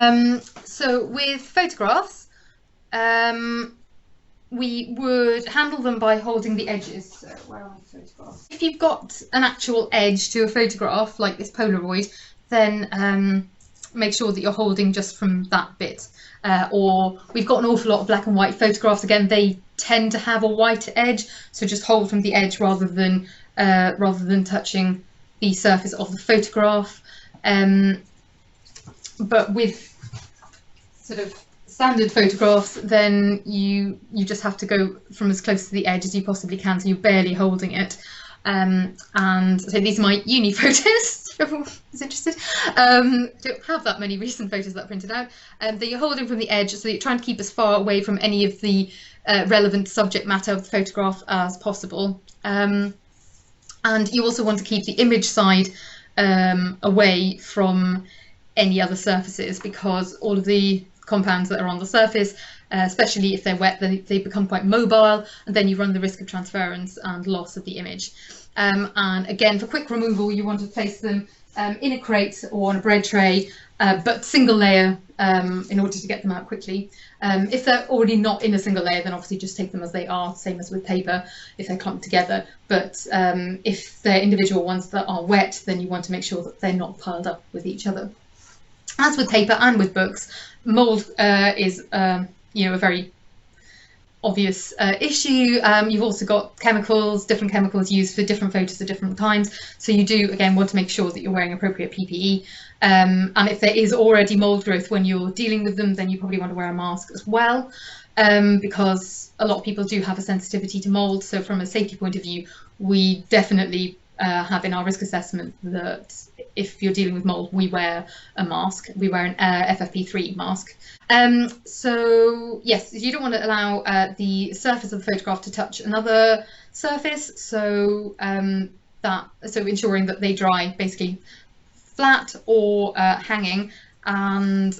So with photographs, we would handle them by holding the edges. So where are my photographs? If you've got an actual edge to a photograph, like this Polaroid, then make sure that you're holding just from that bit. Or we've got an awful lot of black and white photographs. Again, they tend to have a white edge, so just hold from the edge rather than touching the surface of the photograph. But with sort of standard photographs, then you just have to go from as close to the edge as you possibly can, so you're barely holding it. And so these are my uni photos, if everyone is interested. Don't have that many recent photos that I printed out. That you're holding from the edge, so you're trying to keep as far away from any of the relevant subject matter of the photograph as possible. And you also want to keep the image side away from any other surfaces, because all of the compounds that are on the surface, especially if they're wet, they become quite mobile, and then you run the risk of transference and loss of the image. And again, for quick removal, you want to place them in a crate or on a bread tray, but single layer in order to get them out quickly. If they're already not in a single layer, then obviously just take them as they are, same as with paper if they're clumped together. But if they're individual ones that are wet, then you want to make sure that they're not piled up with each other. As with paper and with books, mould is a very obvious issue. You've also got different chemicals used for different photos at different times. So you do, again, want to make sure that you're wearing appropriate PPE. And if there is already mould growth when you're dealing with them, then you probably want to wear a mask as well, because a lot of people do have a sensitivity to mould. So from a safety point of view, we definitely have in our risk assessment that if you're dealing with mould, we wear a mask. We wear an FFP3 mask. So yes, you don't want to allow the surface of the photograph to touch another surface. So ensuring that they dry basically flat or hanging, and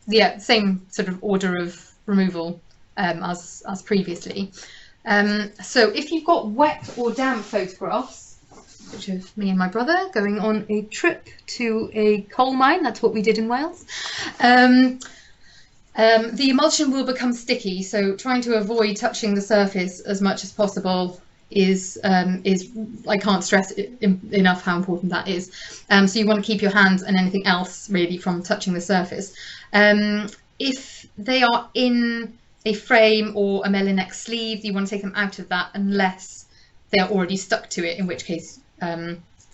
yeah, same sort of order of removal as previously. So if you've got wet or damp photographs, which of me and my brother going on a trip to a coal mine, that's what we did in Wales, the emulsion will become sticky, so trying to avoid touching the surface as much as possible is I can't stress enough how important that is. So you want to keep your hands and anything else really from touching the surface. If they are in a frame or a Melinex sleeve, you want to take them out of that unless they are already stuck to it, in which case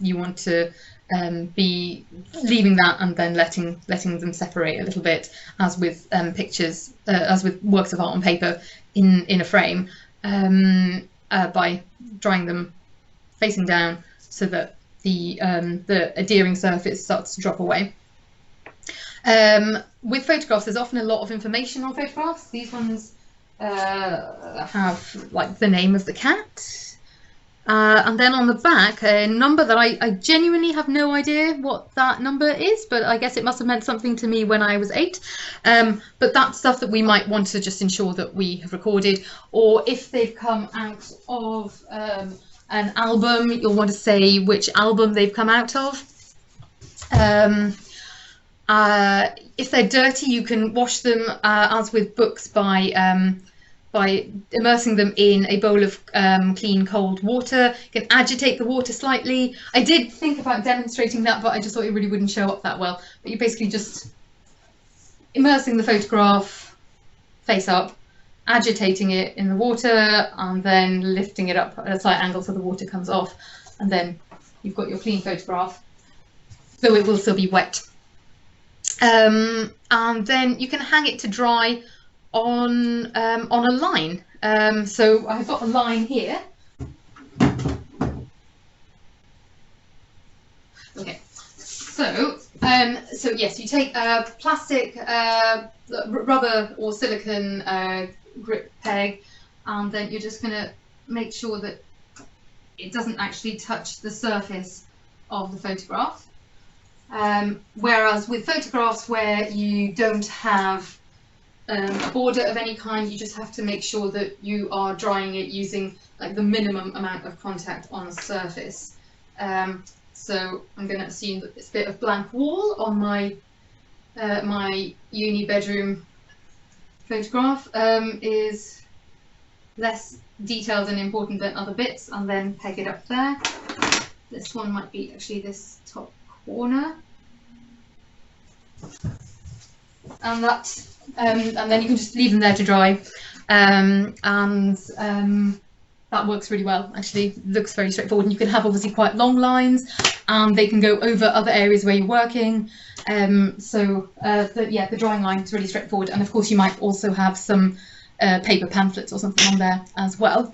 you want to be leaving that and then letting them separate a little bit, as with pictures, as with works of art on paper in a frame, by drying them facing down so that the adhering surface starts to drop away. With photographs, there's often a lot of information on photographs. These ones have like the name of the cat, and then on the back a number that I genuinely have no idea what that number is, but I guess it must have meant something to me when I was 8. But that's stuff that we might want to just ensure that we have recorded, or if they've come out of an album, you'll want to say which album they've come out of. If they're dirty, you can wash them, as with books, by immersing them in a bowl of clean cold water. You can agitate the water slightly. I did think about demonstrating that, but I just thought it really wouldn't show up that well. But you're basically just immersing the photograph face up, agitating it in the water, and then lifting it up at a slight angle so the water comes off, and then you've got your clean photograph, though it will still be wet. And then you can hang it to dry on a line. So I've got a line here. Okay, so yes, you take a plastic, rubber or silicone grip peg, and then you're just going to make sure that it doesn't actually touch the surface of the photograph. Whereas with photographs where you don't have a border of any kind, you just have to make sure that you are drying it using like the minimum amount of contact on the surface. So I'm going to assume that this bit of blank wall on my my uni bedroom photograph is less detailed and important than other bits, and then peg it up there. This one might be actually this top corner, and that, and then you can just leave them there to dry, that works really well. Actually, looks very straightforward, and you can have obviously quite long lines, and they can go over other areas where you're working. The drawing line is really straightforward, and of course you might also have some paper pamphlets or something on there as well.